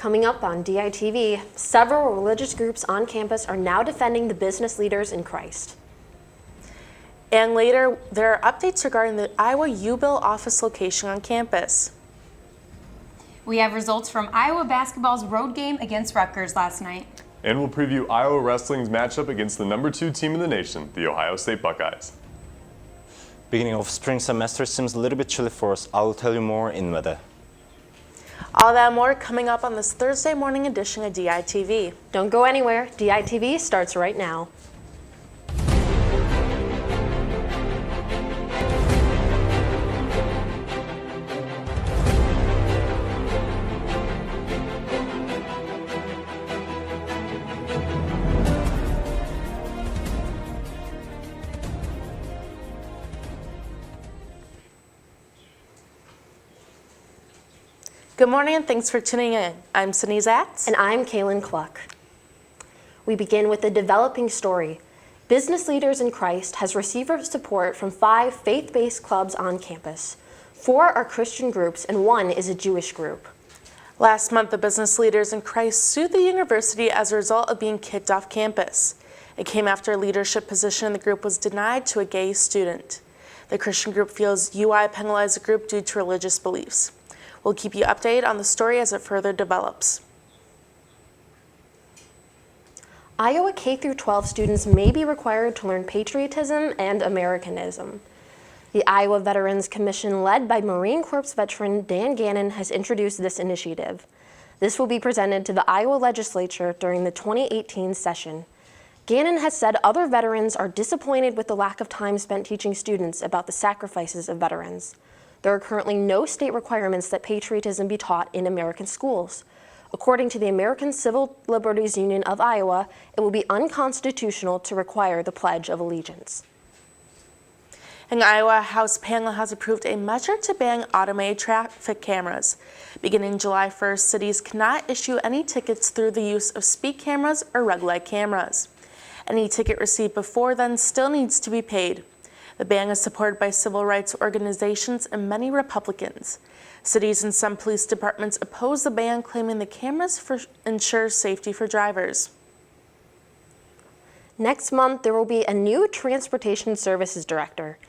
Coming up on DITV, several religious groups on campus are now defending the business leaders in Christ. And later, there are updates regarding the Iowa U-Bill office location on campus. We have results from Iowa basketball's road game against Rutgers last night. And we'll preview Iowa wrestling's matchup against the #2 team in the nation, the Ohio State Buckeyes. Beginning of spring semester seems a little bit chilly for us. I will tell you more in weather. All that and more coming up on this Thursday morning edition of DITV. Don't go anywhere. DITV starts right now. Good morning and thanks for tuning in. I'm Sydney Zatz. And I'm Kaylin Cluck. We begin with a developing story. Business Leaders in Christ has received support from 5 faith-based clubs on campus. 4 are Christian groups and 1 is a Jewish group. Last month, the Business Leaders in Christ sued the university as a result of being kicked off campus. It came after a leadership position in the group was denied to a gay student. The Christian group feels UI penalized the group due to religious beliefs. We'll keep you updated on the story as it further develops. Iowa K-12 students may be required to learn patriotism and Americanism. The Iowa Veterans Commission, led by Marine Corps veteran Dan Gannon, has introduced this initiative. This will be presented to the Iowa legislature during the 2018 session. Gannon has said other veterans are disappointed with the lack of time spent teaching students about the sacrifices of veterans. There are currently no state requirements that patriotism be taught in American schools. According to the American Civil Liberties Union of Iowa, it will be unconstitutional to require the Pledge of Allegiance. An Iowa House panel has approved a measure to ban automated traffic cameras. Beginning July 1st, cities cannot issue any tickets through the use of speed cameras or red light cameras. Any ticket received before then still needs to be paid. The ban is supported by civil rights organizations and many Republicans. Cities and some police departments oppose the ban, claiming the cameras ensure safety for drivers. Next month, there will be a new Transportation Services Director.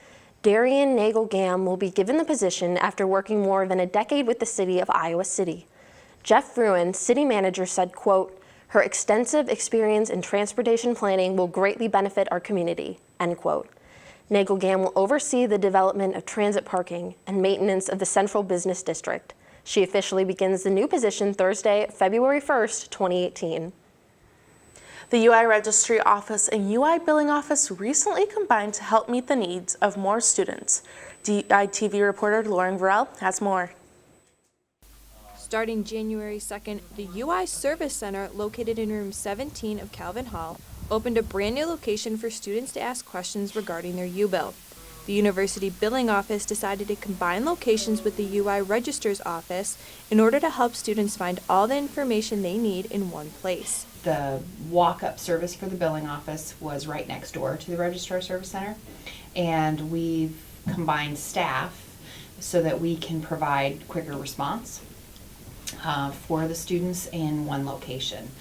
Darian Nagel-Gam will be given the position after working more than a decade with the city of Iowa City. Jeff Fruin, city manager, said, quote, "Her extensive experience in transportation planning will greatly benefit our community," end quote. Nagel-Gam will oversee the development of transit parking and maintenance of the Central Business District. She officially begins the new position Thursday, February 1st, 2018. The UI Registry Office and UI Billing Office recently combined to help meet the needs of more students. DITV reporter Lauren Varell has more. Starting January 2nd, the UI Service Center, located in room 17 of Calvin Hall, opened a brand new location for students to ask questions regarding their U-Bill. The University Billing Office decided to combine locations with the UI Registrar's Office in order to help students find all the information they need in one place. The walk-up service for the billing office was right next door to the Registrar Service Center, and we've combined staff so that we can provide quicker response for the students in one location.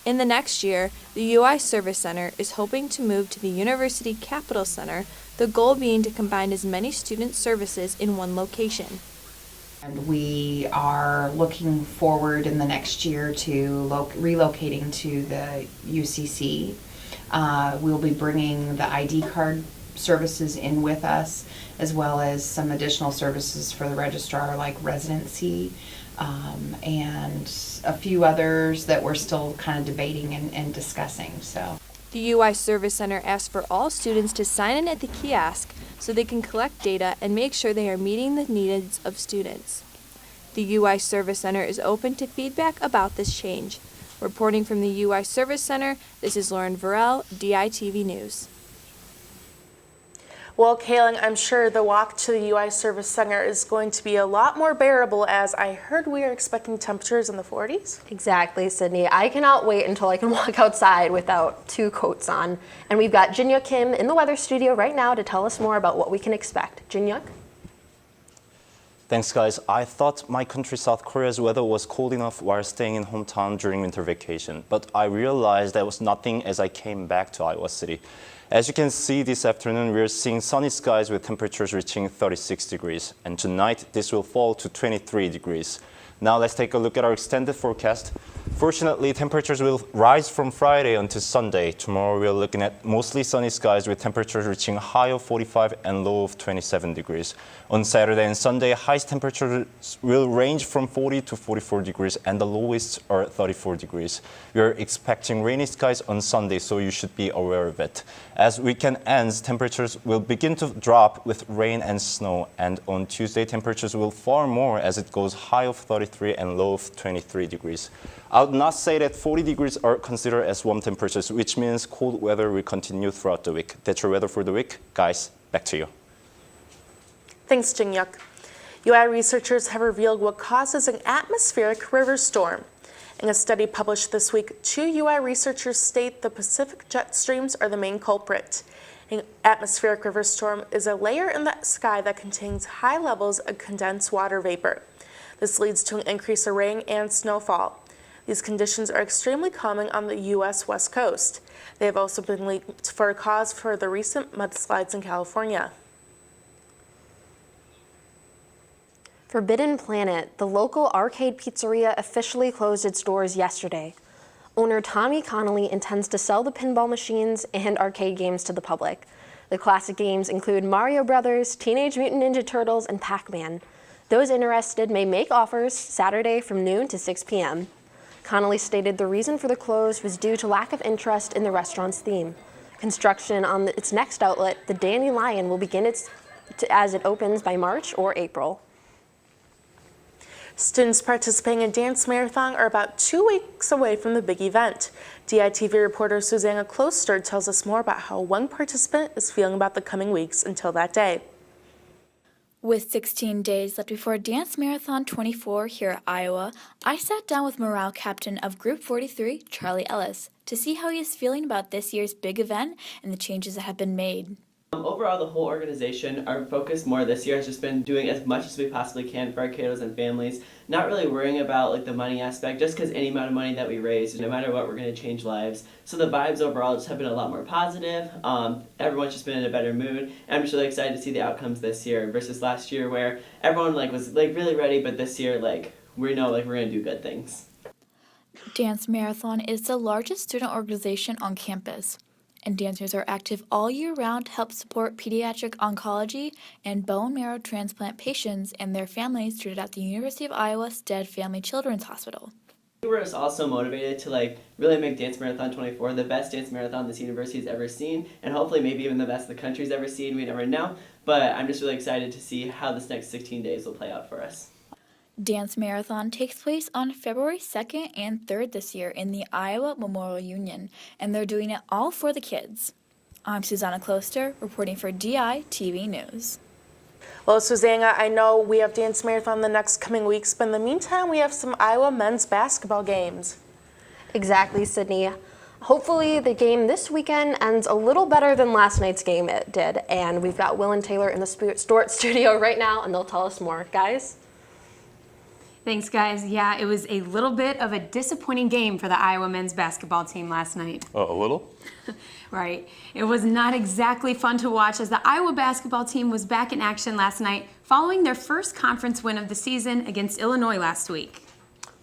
In the next year, the UI Service Center is hoping to move to the University Capital Center, the goal being to combine as many student services in one location. And we are looking forward in the next year to relocating to the UCC. We'll be bringing the ID card services in with us, as well as some additional services for the registrar like residency, and a few others that we're still kind of debating and discussing. So, the UI Service Center asks for all students to sign in at the kiosk so they can collect data and make sure they are meeting the needs of students. The UI Service Center is open to feedback about this change. Reporting from the UI Service Center, this is Lauren Varell, DITV News. Well, Kaylin, I'm sure the walk to the UI Service Center is going to be a lot more bearable, as I heard we are expecting temperatures in the 40s. Exactly, Sydney. I cannot wait until I can walk outside without 2 coats on. And we've got Jinyuk Kim in the weather studio right now to tell us more about what we can expect. Jinyuk? Thanks, guys. I thought my country, South Korea's weather was cold enough while staying in hometown during winter vacation, but I realized that was nothing as I came back to Iowa City. As you can see this afternoon, we're seeing sunny skies with temperatures reaching 36 degrees, and tonight this will fall to 23 degrees. Now let's take a look at our extended forecast. Fortunately, temperatures will rise from Friday until Sunday. Tomorrow we're looking at mostly sunny skies with temperatures reaching a high of 45 and low of 27 degrees. On Saturday and Sunday, highest temperatures will range from 40 to 44 degrees and the lowest are 34 degrees. We're expecting rainy skies on Sunday, so you should be aware of it. As weekend ends, temperatures will begin to drop with rain and snow, and on Tuesday, temperatures will fall more as it goes high of 33 and low of 23 degrees. I would not say that 40 degrees are considered as warm temperatures, which means cold weather will continue throughout the week. That's your weather for the week. Guys, back to you. Thanks, Jingyuk. UI researchers have revealed what causes an atmospheric river storm. In a study published this week, 2 UI researchers state the Pacific jet streams are the main culprit. An atmospheric river storm is a layer in the sky that contains high levels of condensed water vapor. This leads to an increase in rain and snowfall. These conditions are extremely common on the U.S. West Coast. They have also been linked for a cause for the recent mudslides in California. Forbidden Planet, the local arcade pizzeria, officially closed its doors yesterday. Owner Tommy Connolly intends to sell the pinball machines and arcade games to the public. The classic games include Mario Brothers, Teenage Mutant Ninja Turtles, and Pac-Man. Those interested may make offers Saturday from noon to 6 p.m. Connolly stated the reason for the close was due to lack of interest in the restaurant's theme. Construction on its next outlet, the Dandelion, will begin as it opens by March or April. Students participating in Dance Marathon are about 2 weeks away from the big event. DITV reporter Susanna Kloster tells us more about how one participant is feeling about the coming weeks until that day. With 16 days left before Dance Marathon 24 here at Iowa, I sat down with morale captain of Group 43, Charlie Ellis, to see how he is feeling about this year's big event and the changes that have been made. Overall, the whole organization, our focus more this year has just been doing as much as we possibly can for our kiddos and families, not really worrying about the money aspect, just because any amount of money that we raise, no matter what, we're going to change lives. So the vibes overall just have been a lot more positive. Everyone's just been in a better mood, and I'm just really excited to see the outcomes this year versus last year where everyone was really ready, but this year we know we're going to do good things. Dance Marathon is the largest student organization on campus, and dancers are active all year round to help support pediatric oncology and bone marrow transplant patients and their families treated at the University of Iowa Stead Family Children's Hospital. We were also motivated to really make Dance Marathon 24 the best dance marathon this university has ever seen, and hopefully maybe even the best the country's ever seen. We never know, but I'm just really excited to see how this next 16 days will play out for us. Dance Marathon takes place on February 2nd and 3rd this year in the Iowa Memorial Union, and they're doing it all for the kids. I'm Susanna Kloster, reporting for DITV News. Well, Susanna, I know we have Dance Marathon the next coming weeks, but in the meantime, we have some Iowa men's basketball games. Exactly, Sydney. Hopefully the game this weekend ends a little better than last night's game it did, and we've got Will and Taylor in the Stewart studio right now, and they'll tell us more. Guys? Thanks, guys. Yeah, it was a little bit of a disappointing game for the Iowa men's basketball team last night. A little? Right. It was not exactly fun to watch as the Iowa basketball team was back in action last night following their first conference win of the season against Illinois last week.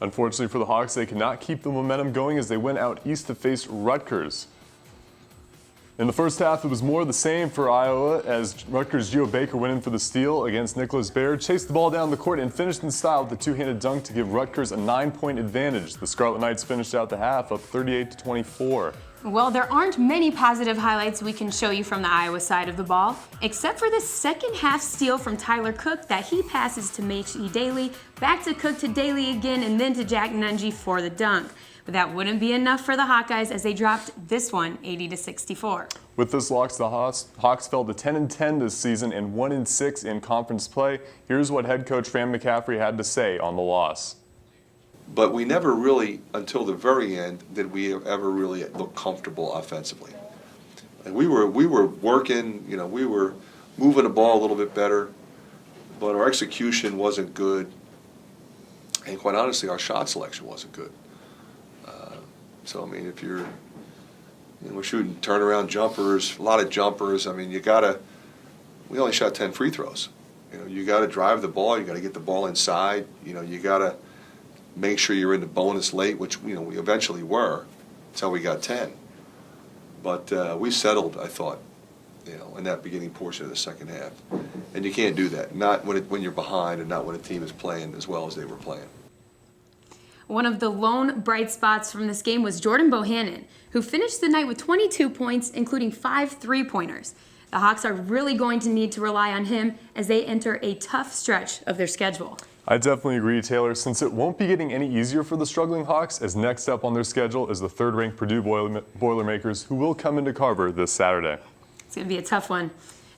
Unfortunately for the Hawks, they could not keep the momentum going as they went out east to face Rutgers. In the first half, it was more of the same for Iowa as Rutgers' Geo Baker went in for the steal against Nicholas Baird, chased the ball down the court, and finished in style with a two-handed dunk to give Rutgers a 9-point advantage. The Scarlet Knights finished out the half up 38-24. Well, there aren't many positive highlights we can show you from the Iowa side of the ball, except for the second half steal from Tyler Cook that he passes to Macy Daly, back to Cook to Daly again, and then to Jack Nungy for the dunk. But that wouldn't be enough for the Hawkeyes as they dropped this one 80-64. With this loss, the Hawks fell to 10-10 this season and 1-6 in conference play. Here's what head coach Fran McCaffrey had to say on the loss. But we never really, until the very end, did we ever really look comfortable offensively. And we were working, we were moving the ball a little bit better. but our execution wasn't good, and quite honestly, our shot selection wasn't good. So I mean, if you're, we're shooting turnaround jumpers, a lot of jumpers. I mean, we only shot 10 free throws. You got to drive the ball. You got to get the ball inside. You got to make sure you're in the bonus late, which we eventually were. That's how we got 10. But we settled, I thought, in that beginning portion of the second half. And you can't do that, not when you're behind and not when a team is playing as well as they were playing. One of the lone bright spots from this game was Jordan Bohannon, who finished the night with 22 points, including 5 three-pointers. The Hawks are really going to need to rely on him as they enter a tough stretch of their schedule. I definitely agree, Taylor, since it won't be getting any easier for the struggling Hawks, as next up on their schedule is the third-ranked Purdue Boilermakers, who will come into Carver this Saturday. It's going to be a tough one.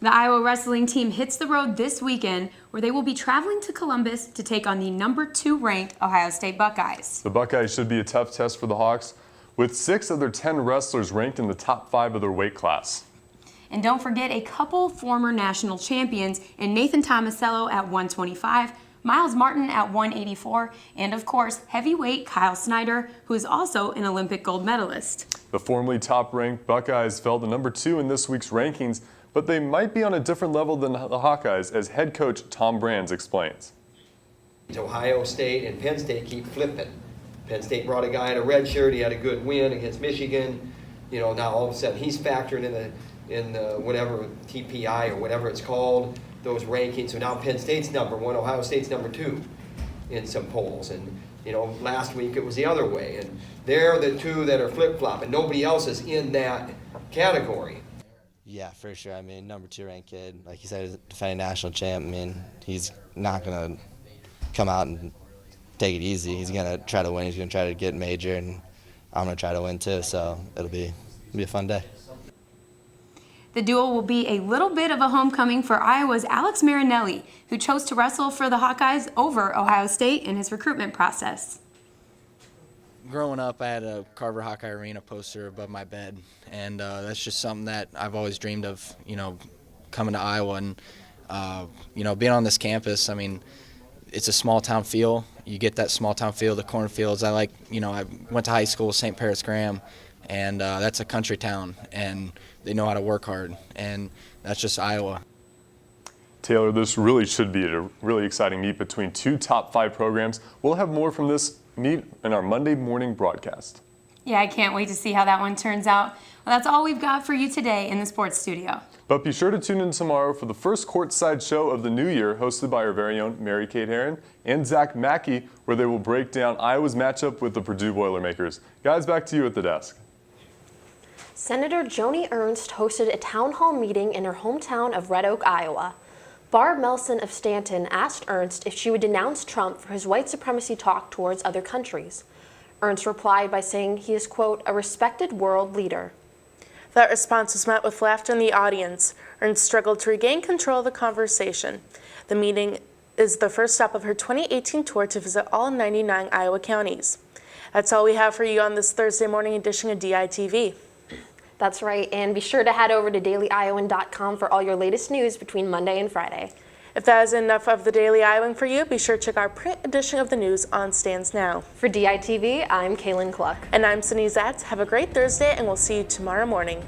The Iowa wrestling team hits the road this weekend, where they will be traveling to Columbus to take on the number 2 ranked Ohio State Buckeyes. The Buckeyes should be a tough test for the Hawks, with 6 of their 10 wrestlers ranked in the top 5 of their weight class. And don't forget a couple former national champions in Nathan Tomasello at 125, Miles Martin at 184, and of course, heavyweight Kyle Snyder, who is also an Olympic gold medalist. The formerly top-ranked Buckeyes fell to number 2 in this week's rankings, but they might be on a different level than the Hawkeyes, as head coach Tom Brands explains. Ohio State and Penn State keep flipping. Penn State brought a guy in a red shirt. He had a good win against Michigan. Now all of a sudden he's factored in the whatever TPI or whatever it's called, those rankings. So now Penn State's number 1, Ohio State's number 2 in some polls. And last week it was the other way. And they're the 2 that are flip-flopping. Nobody else is in that category. Yeah, for sure. I mean, number 2 ranked kid, like you said, is a defending national champ. I mean, he's not going to come out and take it easy. He's going to try to win. He's going to try to get major, and I'm going to try to win too. So it'll be a fun day. The duel will be a little bit of a homecoming for Iowa's Alex Marinelli, who chose to wrestle for the Hawkeyes over Ohio State in his recruitment process. Growing up, I had a Carver Hawkeye Arena poster above my bed, and that's just something that I've always dreamed of, coming to Iowa and, being on this campus. I mean, it's a small-town feel. You get that small-town feel, the cornfields. I went to high school, St. Paris Graham, and that's a country town, and they know how to work hard, and that's just Iowa. Taylor, this really should be a really exciting meet between 2 top 5 programs. We'll have more from this meet in our Monday morning broadcast. Yeah, I can't wait to see how that one turns out. Well, that's all we've got for you today in the sports studio. But be sure to tune in tomorrow for the first courtside show of the new year, hosted by our very own Mary Kate Herron and Zach Mackey, where they will break down Iowa's matchup with the Purdue Boilermakers. Guys, back to you at the desk. Senator Joni Ernst hosted a town hall meeting in her hometown of Red Oak, Iowa. Barb Melson of Stanton asked Ernst if she would denounce Trump for his white supremacy talk towards other countries. Ernst replied by saying he is, quote, a respected world leader. That response was met with laughter in the audience. Ernst struggled to regain control of the conversation. The meeting is the first stop of her 2018 tour to visit all 99 Iowa counties. That's all we have for you on this Thursday morning edition of DITV. That's right, and be sure to head over to dailyiowan.com for all your latest news between Monday and Friday. If that is enough of the Daily Iowan for you, be sure to check our print edition of the news on stands now. For DITV, I'm Kaylin Cluck. And I'm Sunny Zatz. Have a great Thursday, and we'll see you tomorrow morning.